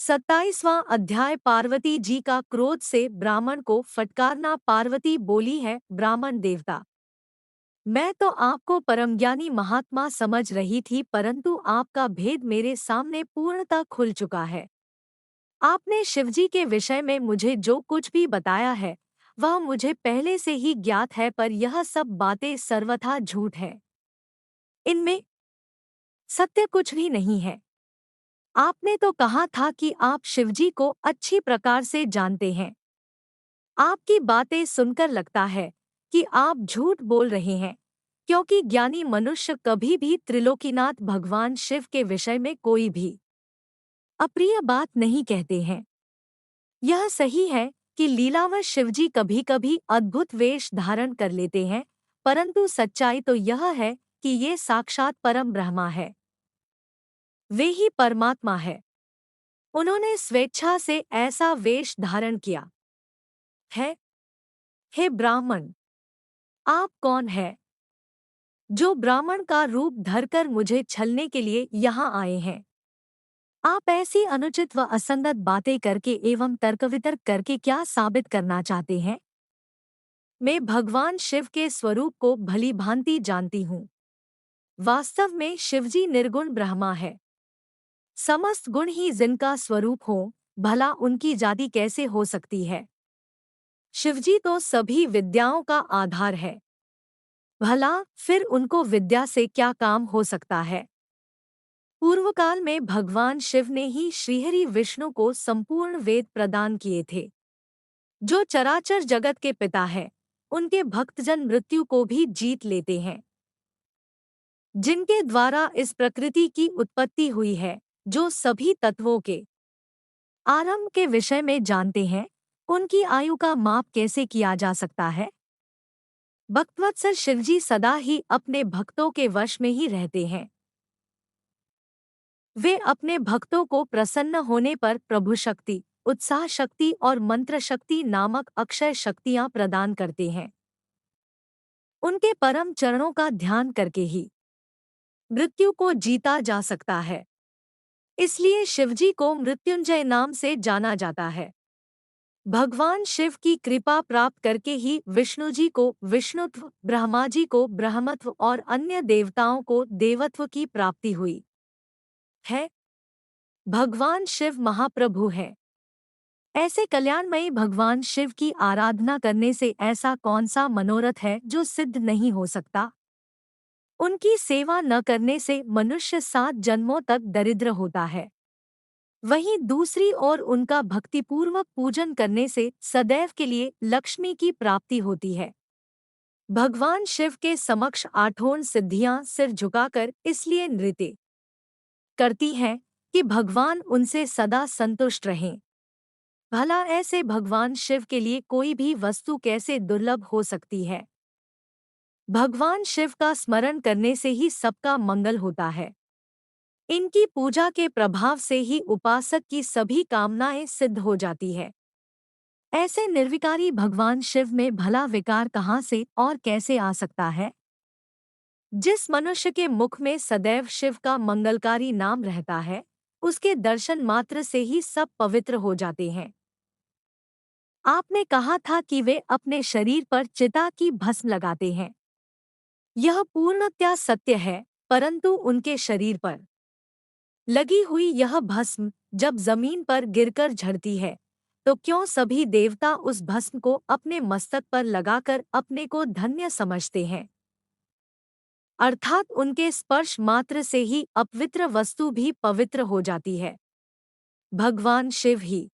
27वां अध्याय पार्वती जी का क्रोध से ब्राह्मण को फटकारना। पार्वती बोली है, ब्राह्मण देवता, मैं तो आपको परमज्ञानी महात्मा समझ रही थी, परंतु आपका भेद मेरे सामने पूर्णतः खुल चुका है। आपने शिवजी के विषय में मुझे जो कुछ भी बताया है वह मुझे पहले से ही ज्ञात है, पर यह सब बातें सर्वथा झूठ है। इनमें सत्य कुछ भी नहीं है। आपने तो कहा था कि आप शिवजी को अच्छी प्रकार से जानते हैं। आपकी बातें सुनकर लगता है कि आप झूठ बोल रहे हैं, क्योंकि ज्ञानी मनुष्य कभी भी त्रिलोकीनाथ भगवान शिव के विषय में कोई भी अप्रिय बात नहीं कहते हैं। यह सही है कि लीलावश शिवजी कभी कभी अद्भुत वेश धारण कर लेते हैं, परंतु सच्चाई तो यह है कि ये साक्षात परम ब्रह्मा है। वे ही परमात्मा है। उन्होंने स्वेच्छा से ऐसा वेश धारण किया है। हे ब्राह्मण, आप कौन है जो ब्राह्मण का रूप धरकर मुझे छलने के लिए यहाँ आए हैं? आप ऐसी अनुचित व असंगत बातें करके एवं तर्क-वितर्क करके क्या साबित करना चाहते हैं? मैं भगवान शिव के स्वरूप को भली भांति जानती हूँ। वास्तव में शिवजी निर्गुण ब्रह्मा है। समस्त गुण ही जिनका स्वरूप हो, भला उनकी जाति कैसे हो सकती है? शिवजी तो सभी विद्याओं का आधार है। भला फिर उनको विद्या से क्या काम हो सकता है? पूर्वकाल में भगवान शिव ने ही श्रीहरि विष्णु को संपूर्ण वेद प्रदान किए थे। जो चराचर जगत के पिता है, उनके भक्तजन मृत्यु को भी जीत लेते हैं। जिनके द्वारा इस प्रकृति की उत्पत्ति हुई है, जो सभी तत्वों के आरंभ के विषय में जानते हैं, उनकी आयु का माप कैसे किया जा सकता है? भक्तवत्सल शिवजी सदा ही अपने भक्तों के वश में ही रहते हैं। वे अपने भक्तों को प्रसन्न होने पर प्रभु शक्ति, उत्साह शक्ति और मंत्र शक्ति नामक अक्षय शक्तियां प्रदान करते हैं। उनके परम चरणों का ध्यान करके ही मृत्यु को जीता जा सकता है। इसलिए शिवजी को मृत्युंजय नाम से जाना जाता है। भगवान शिव की कृपा प्राप्त करके ही विष्णु जी को विष्णुत्व, ब्रह्मा जी को ब्रह्मत्व और अन्य देवताओं को देवत्व की प्राप्ति हुई है। भगवान शिव महाप्रभु है। ऐसे कल्याणमयी भगवान शिव की आराधना करने से ऐसा कौन सा मनोरथ है जो सिद्ध नहीं हो सकता? उनकी सेवा न करने से मनुष्य 7 जन्मों तक दरिद्र होता है। वहीं दूसरी ओर उनका भक्तिपूर्वक पूजन करने से सदैव के लिए लक्ष्मी की प्राप्ति होती है। भगवान शिव के समक्ष 8 सिद्धियां सिर झुकाकर इसलिए नृत्य करती हैं कि भगवान उनसे सदा संतुष्ट रहें। भला ऐसे भगवान शिव के लिए कोई भी वस्तु कैसे दुर्लभ हो सकती है? भगवान शिव का स्मरण करने से ही सबका मंगल होता है। इनकी पूजा के प्रभाव से ही उपासक की सभी कामनाएं सिद्ध हो जाती है। ऐसे निर्विकारी भगवान शिव में भला विकार कहाँ से और कैसे आ सकता है? जिस मनुष्य के मुख में सदैव शिव का मंगलकारी नाम रहता है, उसके दर्शन मात्र से ही सब पवित्र हो जाते हैं। आपने कहा था कि वे अपने शरीर पर चिता की भस्म लगाते हैं। यह पूर्णतया सत्य है, परंतु उनके शरीर पर लगी हुई यह भस्म जब जमीन पर गिरकर झड़ती है, तो क्यों सभी देवता उस भस्म को अपने मस्तक पर लगाकर अपने को धन्य समझते हैं? अर्थात उनके स्पर्श मात्र से ही अपवित्र वस्तु भी पवित्र हो जाती है। भगवान शिव ही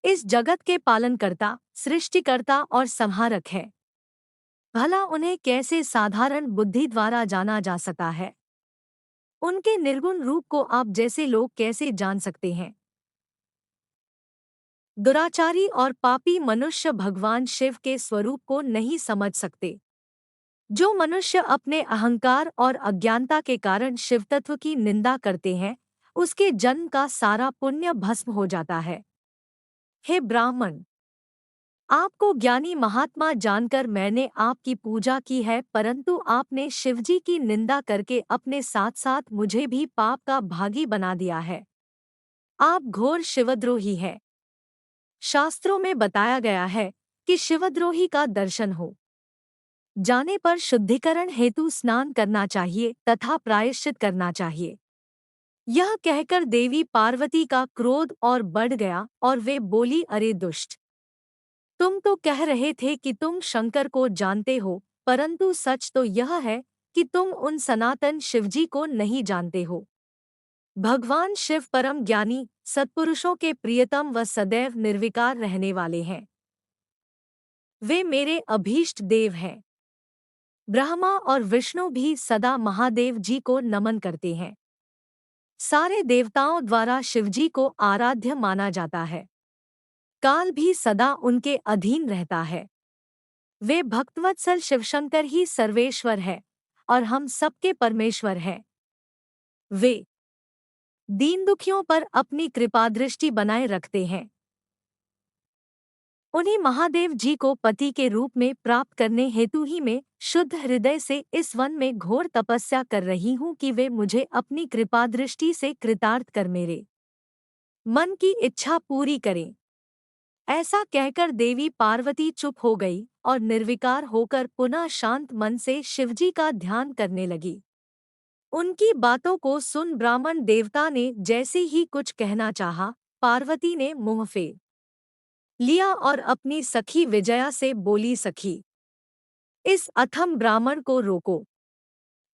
इस जगत के पालनकर्ता, सृष्टिकर्ता और संहारक है। भला उन्हें कैसे साधारण बुद्धि द्वारा जाना जा सकता है? उनके निर्गुण रूप को आप जैसे लोग कैसे जान सकते हैं? दुराचारी और पापी मनुष्य भगवान शिव के स्वरूप को नहीं समझ सकते। जो मनुष्य अपने अहंकार और अज्ञानता के कारण शिव तत्व की निंदा करते हैं, उसके जन्म का सारा पुण्य भस्म हो जाता है। हे ब्राह्मण, आपको ज्ञानी महात्मा जानकर मैंने आपकी पूजा की है, परंतु आपने शिवजी की निंदा करके अपने साथ साथ मुझे भी पाप का भागी बना दिया है। आप घोर शिवद्रोही हैं। शास्त्रों में बताया गया है कि शिवद्रोही का दर्शन हो जाने पर शुद्धिकरण हेतु स्नान करना चाहिए तथा प्रायश्चित करना चाहिए। यह कहकर देवी पार्वती का क्रोध और बढ़ गया और वे बोली, अरे दुष्ट, तुम तो कह रहे थे कि तुम शंकर को जानते हो, परंतु सच तो यह है कि तुम उन सनातन शिवजी को नहीं जानते हो। भगवान शिव परम ज्ञानी, सत्पुरुषों के प्रियतम व सदैव निर्विकार रहने वाले हैं। वे मेरे अभीष्ट देव हैं। ब्रह्मा और विष्णु भी सदा महादेव जी को नमन करते हैं। सारे देवताओं द्वारा शिवजी को आराध्य माना जाता है। काल भी सदा उनके अधीन रहता है। वे भक्तवत्सल शिवशंकर ही सर्वेश्वर है और हम सबके परमेश्वर हैं। वे दीन दुखियों पर अपनी कृपा दृष्टि बनाए रखते हैं। उन्हीं महादेव जी को पति के रूप में प्राप्त करने हेतु ही मैं शुद्ध हृदय से इस वन में घोर तपस्या कर रही हूँ कि वे मुझे अपनी कृपा दृष्टि से कृतार्थ कर मेरे मन की इच्छा पूरी करें। ऐसा कहकर देवी पार्वती चुप हो गई और निर्विकार होकर पुनः शांत मन से शिवजी का ध्यान करने लगी। उनकी बातों को सुन ब्राह्मण देवता ने जैसे ही कुछ कहना चाहा, पार्वती ने मुंह फेर लिया और अपनी सखी विजया से बोली, सखी, इस अथम ब्राह्मण को रोको।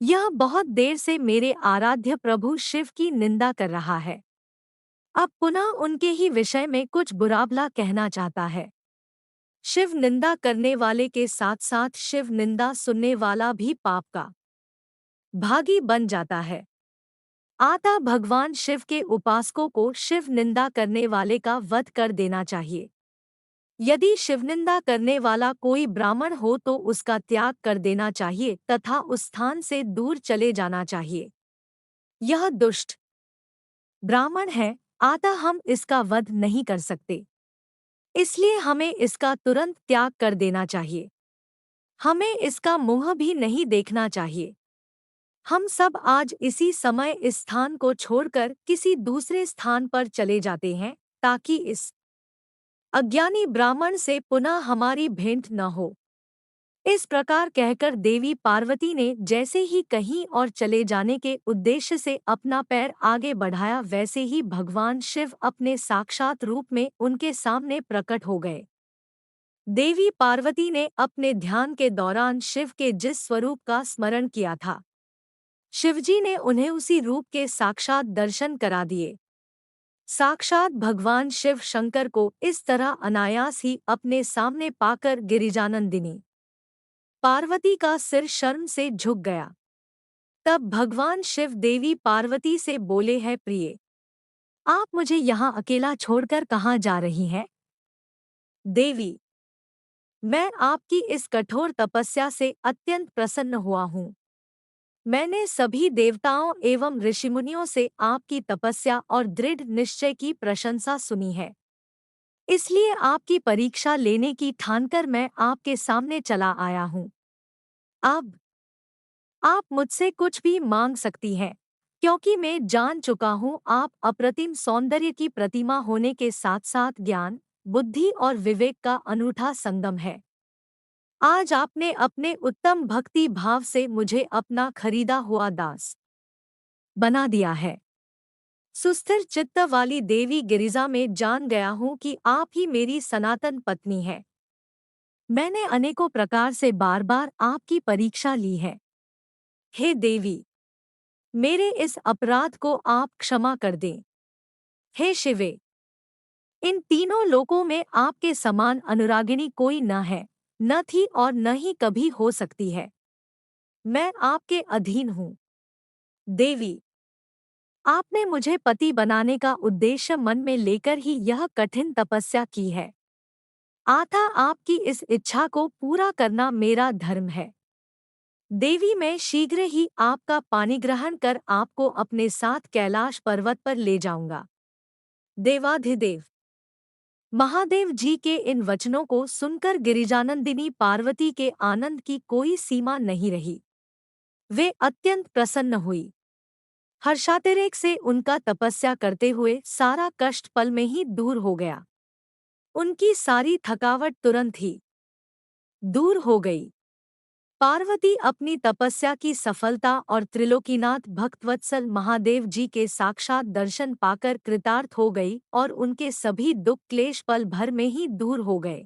यह बहुत देर से मेरे आराध्य प्रभु शिव की निंदा कर रहा है। अब पुनः उनके ही विषय में कुछ बुराभला कहना चाहता है। शिव निंदा करने वाले के साथ साथ शिव निंदा सुनने वाला भी पाप का भागी बन जाता है। अतः भगवान शिव के उपासकों को शिव निंदा करने वाले का वध कर देना चाहिए। यदि शिवनिंदा करने वाला कोई ब्राह्मण हो तो उसका त्याग कर देना चाहिए तथा उस स्थान से दूर चले जाना चाहिए। यह दुष्ट ब्राह्मण है, अतः हम इसका वध नहीं कर सकते, इसलिए हमें इसका तुरंत त्याग कर देना चाहिए। हमें इसका मुंह भी नहीं देखना चाहिए। हम सब आज इसी समय इस स्थान को छोड़कर किसी दूसरे स्थान पर चले जाते हैं, ताकि इस अज्ञानी ब्राह्मण से पुनः हमारी भेंट न हो। इस प्रकार कहकर देवी पार्वती ने जैसे ही कहीं और चले जाने के उद्देश्य से अपना पैर आगे बढ़ाया, वैसे ही भगवान शिव अपने साक्षात रूप में उनके सामने प्रकट हो गए। देवी पार्वती ने अपने ध्यान के दौरान शिव के जिस स्वरूप का स्मरण किया था, शिवजी ने उन्हें उसी रूप के साक्षात दर्शन करा दिए। साक्षात भगवान शिव शंकर को इस तरह अनायास ही अपने सामने पाकर गिरिजानंदिनी पार्वती का सिर शर्म से झुक गया। तब भगवान शिव देवी पार्वती से बोले, है प्रिय, आप मुझे यहाँ अकेला छोड़कर कहाँ जा रही हैं? देवी, मैं आपकी इस कठोर तपस्या से अत्यंत प्रसन्न हुआ हूँ। मैंने सभी देवताओं एवं ऋषिमुनियों से आपकी तपस्या और दृढ़ निश्चय की प्रशंसा सुनी है, इसलिए आपकी परीक्षा लेने की ठानकर मैं आपके सामने चला आया हूँ। अब आप मुझसे कुछ भी मांग सकती हैं, क्योंकि मैं जान चुका हूँ आप अप्रतिम सौंदर्य की प्रतिमा होने के साथ साथ ज्ञान, बुद्धि और विवेक का अनूठा संगम है। आज आपने अपने उत्तम भक्ति भाव से मुझे अपना खरीदा हुआ दास बना दिया है। सुस्थिर चित्त वाली देवी गिरिजा में जान गया हूँ कि आप ही मेरी सनातन पत्नी हैं। मैंने अनेकों प्रकार से बार बार आपकी परीक्षा ली है। हे देवी, मेरे इस अपराध को आप क्षमा कर दें। हे शिवे, इन तीनों लोकों में आपके समान अनुरागिणी कोई न है, न थी और न ही कभी हो सकती है। मैं आपके अधीन हूँ। देवी, आपने मुझे पति बनाने का उद्देश्य मन में लेकर ही यह कठिन तपस्या की है। अतः आपकी इस इच्छा को पूरा करना मेरा धर्म है। देवी, मैं शीघ्र ही आपका पानी ग्रहण कर आपको अपने साथ कैलाश पर्वत पर ले जाऊंगा। देवाधिदेव महादेव जी के इन वचनों को सुनकर गिरिजानंदिनी पार्वती के आनंद की कोई सीमा नहीं रही। वे अत्यंत प्रसन्न हुई। हर्षातिरेक से उनका तपस्या करते हुए सारा कष्ट पल में ही दूर हो गया। उनकी सारी थकावट तुरंत ही दूर हो गई। पार्वती अपनी तपस्या की सफलता और त्रिलोकीनाथ भक्तवत्सल महादेव जी के साक्षात दर्शन पाकर कृतार्थ हो गई और उनके सभी दुख क्लेश पल भर में ही दूर हो गए।